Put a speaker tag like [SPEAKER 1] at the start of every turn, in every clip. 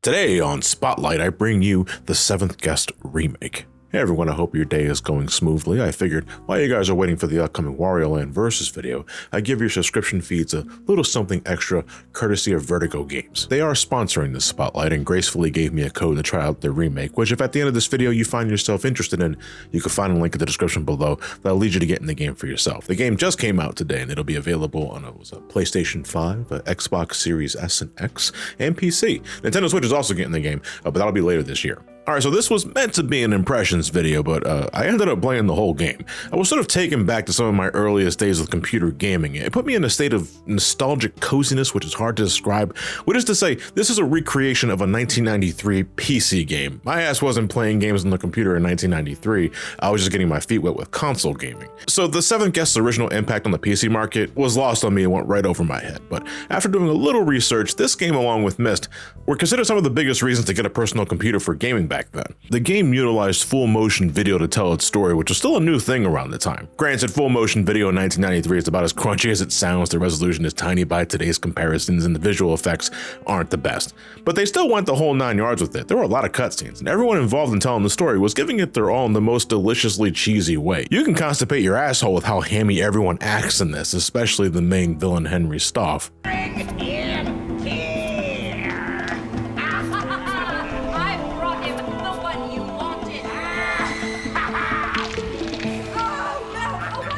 [SPEAKER 1] Today on Spotlight, I bring you the 7th Guest Remake. Hey everyone, I hope your day is going smoothly. I figured while you guys are waiting for the upcoming Wario Land Versus video, I'd give your subscription feeds a little something extra courtesy of Vertigo Games. They are sponsoring this Spotlight and gracefully gave me a code to try out their remake, which if at the end of this video you find yourself interested in, you can find a link in the description below that'll lead you to get in the game for yourself. The game just came out today and it'll be available on a PlayStation 5, Xbox Series S and X, and PC. Nintendo Switch is also getting the game, but that'll be later this year. Alright, so this was meant to be an impressions video, but I ended up playing the whole game. I was sort of taken back to some of my earliest days with computer gaming. It put me in a state of nostalgic coziness, which is hard to describe, which is to say, this is a recreation of a 1993 PC game. My ass wasn't playing games on the computer in 1993, I was just getting my feet wet with console gaming. So the 7th Guest's original impact on the PC market was lost on me and went right over my head, but after doing a little research, this game along with Myst were considered some of the biggest reasons to get a personal computer for gaming back then. The game utilized full motion video to tell its story, which was still a new thing around the time. Granted, full motion video in 1993 is about as crunchy as it sounds, the resolution is tiny by today's comparisons, and the visual effects aren't the best. But they still went the whole 9 yards with it. There were a lot of cutscenes, and everyone involved in telling the story was giving it their all in the most deliciously cheesy way. You can constipate your asshole with how hammy everyone acts in this, especially the main villain Henry Stoff.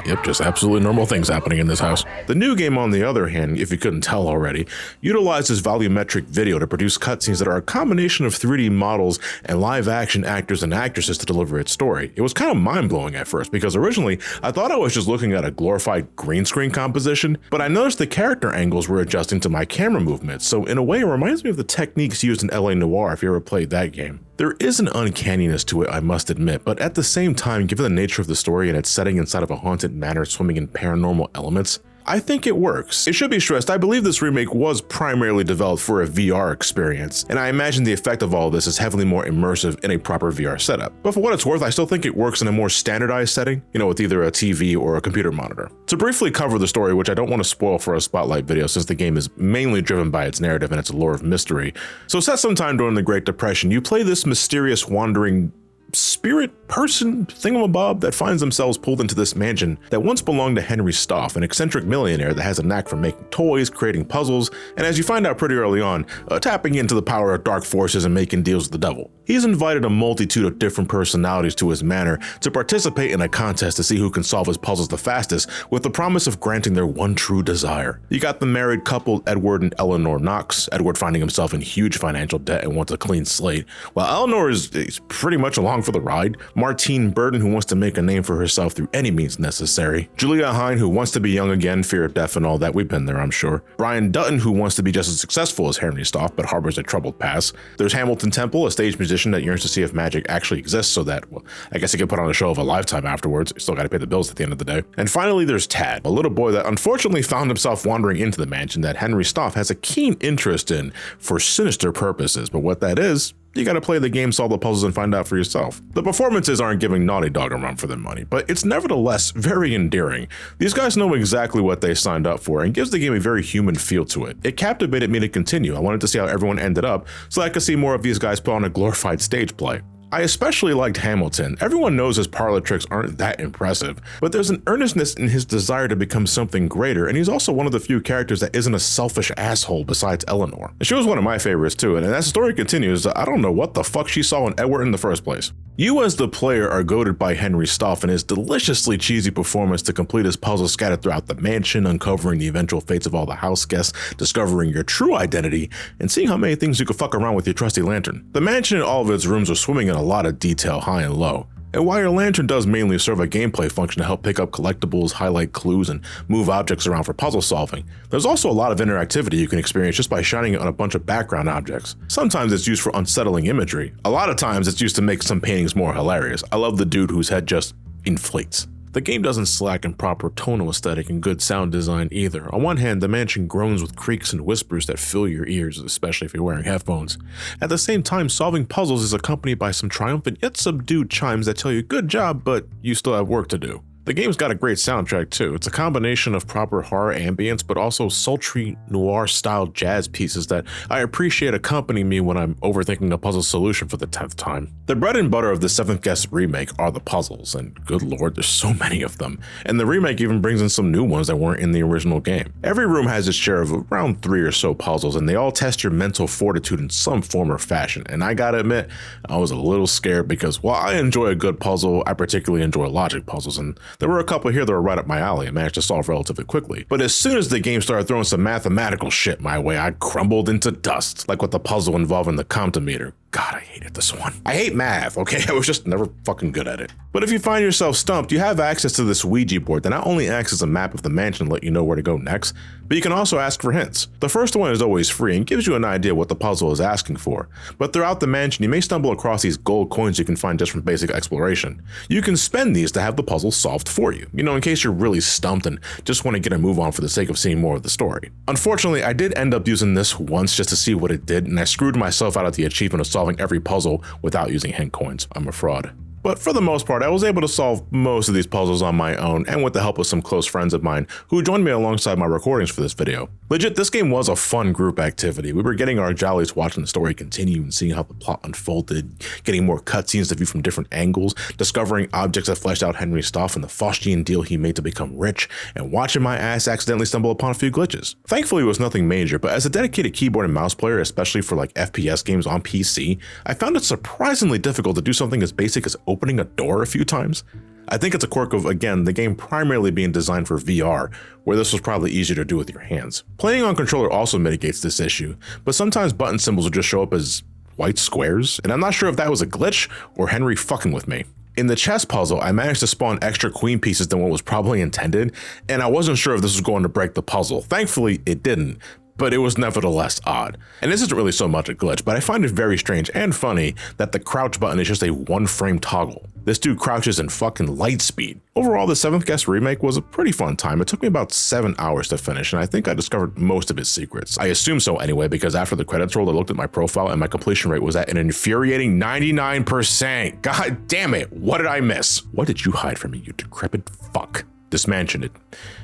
[SPEAKER 1] Yep, just absolutely normal things happening in this house. The new game, on the other hand, if you couldn't tell already, utilizes volumetric video to produce cutscenes that are a combination of 3D models and live-action actors and actresses to deliver its story. It was kind of mind-blowing at first, because originally, I thought I was just looking at a glorified green screen composition, but I noticed the character angles were adjusting to my camera movements, so in a way it reminds me of the techniques used in LA Noire if you ever played that game. There is an uncanniness to it, I must admit, but at the same time, given the nature of the story and its setting inside of a haunted manor swimming in paranormal elements, I think it works. It should be stressed, I believe this remake was primarily developed for a VR experience, and I imagine the effect of all this is heavily more immersive in a proper VR setup. But for what it's worth, I still think it works in a more standardized setting, with either a TV or a computer monitor. To briefly cover the story, which I don't want to spoil for a Spotlight video since the game is mainly driven by its narrative and its allure of mystery. So set sometime during the Great Depression, you play this mysterious wandering spirit person thingamabob that finds themselves pulled into this mansion that once belonged to Henry Stoff, an eccentric millionaire that has a knack for making toys, creating puzzles, and as you find out pretty early on, tapping into the power of dark forces and making deals with the devil. He's invited a multitude of different personalities to his manor to participate in a contest to see who can solve his puzzles the fastest, with the promise of granting their one true desire. You got the married couple Edward and Eleanor Knox, Edward finding himself in huge financial debt and wants a clean slate, while Eleanor is pretty much along for the ride. Martine Burton, who wants to make a name for herself through any means necessary. Julia Hine, who wants to be young again, fear of death and all that, we've been there I'm sure. Brian Dutton, who wants to be just as successful as Henry Stoff but harbors a troubled past. There's Hamilton Temple, a stage musician that yearns to see if magic actually exists so that, well, I guess he could put on a show of a lifetime afterwards. You still gotta pay the bills at the end of the day. And finally there's Tad, a little boy that unfortunately found himself wandering into the mansion that Henry Stoff has a keen interest in for sinister purposes, but what that is, you gotta play the game, solve the puzzles, and find out for yourself. The performances aren't giving Naughty Dog a run for their money, but it's nevertheless very endearing. These guys know exactly what they signed up for and gives the game a very human feel to it. It captivated me to continue. I wanted to see how everyone ended up so I could see more of these guys put on a glorified stage play. I especially liked Hamilton. Everyone knows his parlor tricks aren't that impressive, but there's an earnestness in his desire to become something greater, and he's also one of the few characters that isn't a selfish asshole besides Eleanor. And she was one of my favorites too, and as the story continues, I don't know what the fuck she saw in Edward in the first place. You as the player are goaded by Henry Stoff and his deliciously cheesy performance to complete his puzzles scattered throughout the mansion, uncovering the eventual fates of all the house guests, discovering your true identity, and seeing how many things you could fuck around with your trusty lantern. The mansion and all of its rooms are swimming in a lot of detail, high and low. And while your lantern does mainly serve a gameplay function to help pick up collectibles, highlight clues, and move objects around for puzzle solving, there's also a lot of interactivity you can experience just by shining it on a bunch of background objects. Sometimes it's used for unsettling imagery. A lot of times it's used to make some paintings more hilarious. I love the dude whose head just inflates. The game doesn't slack in proper tonal aesthetic and good sound design either. On one hand, the mansion groans with creaks and whispers that fill your ears, especially if you're wearing headphones. At the same time, solving puzzles is accompanied by some triumphant yet subdued chimes that tell you good job, but you still have work to do. The game's got a great soundtrack too. It's a combination of proper horror ambience, but also sultry noir-style jazz pieces that I appreciate accompany me when I'm overthinking a puzzle solution for the 10th time. The bread and butter of the 7th Guest remake are the puzzles, and good lord, there's so many of them. And the remake even brings in some new ones that weren't in the original game. Every room has its share of around 3 or so puzzles, and they all test your mental fortitude in some form or fashion. And I gotta admit, I was a little scared because while I enjoy a good puzzle, I particularly enjoy logic puzzles, and there were a couple here that were right up my alley and managed to solve relatively quickly. But as soon as the game started throwing some mathematical shit my way, I crumbled into dust, like with the puzzle involving the comptometer. God, I hated this one. I hate math, okay? I was just never fucking good at it. But if you find yourself stumped, you have access to this Ouija board that not only acts as a map of the mansion to let you know where to go next, but you can also ask for hints. The first one is always free and gives you an idea what the puzzle is asking for, but throughout the mansion you may stumble across these gold coins you can find just from basic exploration. You can spend these to have the puzzle solved for you, in case you're really stumped and just want to get a move on for the sake of seeing more of the story. Unfortunately, I did end up using this once just to see what it did, and I screwed myself out of the achievement of solving every puzzle without using hint coins. I'm a fraud. But for the most part, I was able to solve most of these puzzles on my own and with the help of some close friends of mine who joined me alongside my recordings for this video. Legit, this game was a fun group activity. We were getting our jollies watching the story continue and seeing how the plot unfolded, getting more cutscenes to view from different angles, discovering objects that fleshed out Henry's stuff and the Faustian deal he made to become rich, and watching my ass accidentally stumble upon a few glitches. Thankfully, it was nothing major, but as a dedicated keyboard and mouse player, especially for like FPS games on PC, I found it surprisingly difficult to do something as basic as opening a door a few times. I think it's a quirk of, again, the game primarily being designed for VR, where this was probably easier to do with your hands. Playing on controller also mitigates this issue, but sometimes button symbols will just show up as white squares, and I'm not sure if that was a glitch or Henry fucking with me. In the chess puzzle, I managed to spawn extra queen pieces than what was probably intended, and I wasn't sure if this was going to break the puzzle. Thankfully, it didn't, but it was nevertheless odd. And this isn't really so much a glitch, but I find it very strange and funny that the crouch button is just a one-frame toggle. This dude crouches in fucking light speed. Overall, the 7th Guest remake was a pretty fun time. It took me about 7 hours to finish, and I think I discovered most of its secrets. I assume so anyway, because after the credits rolled, I looked at my profile and my completion rate was at an infuriating 99%. God damn it, what did I miss? What did you hide from me, you decrepit fuck? This mansion,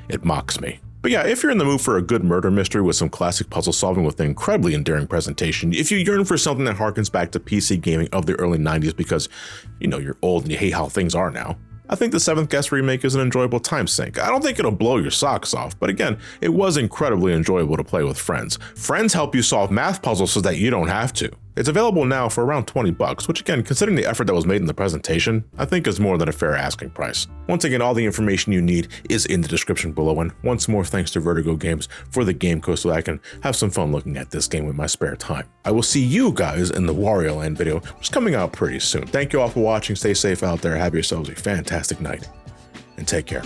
[SPEAKER 1] it mocks me. But yeah, if you're in the mood for a good murder mystery with some classic puzzle solving with an incredibly endearing presentation, if you yearn for something that harkens back to PC gaming of the early 90s because, you're old and you hate how things are now, I think the 7th Guest remake is an enjoyable time sink. I don't think it'll blow your socks off, but again, it was incredibly enjoyable to play with friends. Friends help you solve math puzzles so that you don't have to. It's available now for around $20, which again, considering the effort that was made in the presentation, I think is more than a fair asking price. Once again, all the information you need is in the description below, and once more thanks to Vertigo Games for the game code so I can have some fun looking at this game with my spare time. I will see you guys in the Wario Land video, which is coming out pretty soon. Thank you all for watching, stay safe out there, have yourselves a fantastic night, and take care.